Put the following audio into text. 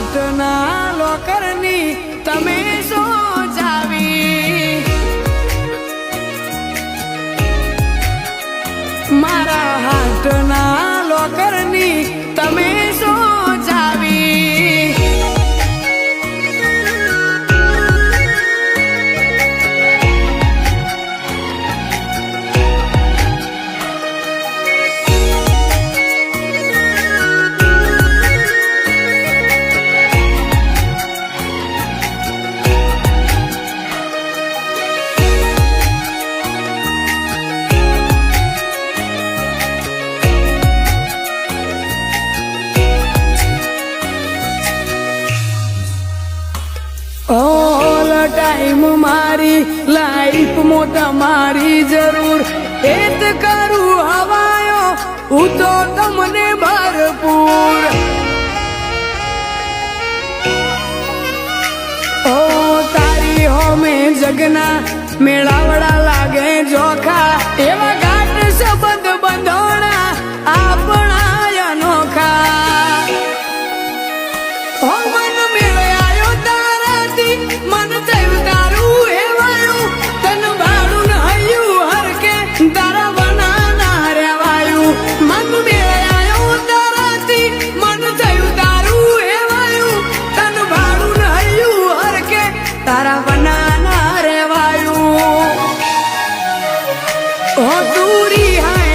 હાથના લોકરની તમે શું જાવી મારા હાથના લોકરની તમે શું જાવી ઓલ ટાઈમ મારી લાઈફ માં તમારી જરૂર એત કરું હવાયો હું તો તમને ભરપૂર ઓ તારી હોમે જગના મેળાવડા લાગે જોખા એવા ઘાટ શબ્દ બંધોણા આપણા અનોખા ઓ મન મેળાયો મન થયું તારું એવાયું તન ભાડું હૈયું હરકે તારા બનાના રેવાયું મન મેળાયું તારાથી મન થયું તારું એવાયું તન ભાડું હૈયું હરકે તારા બનાના રેવાયું ઓ દૂરી હાય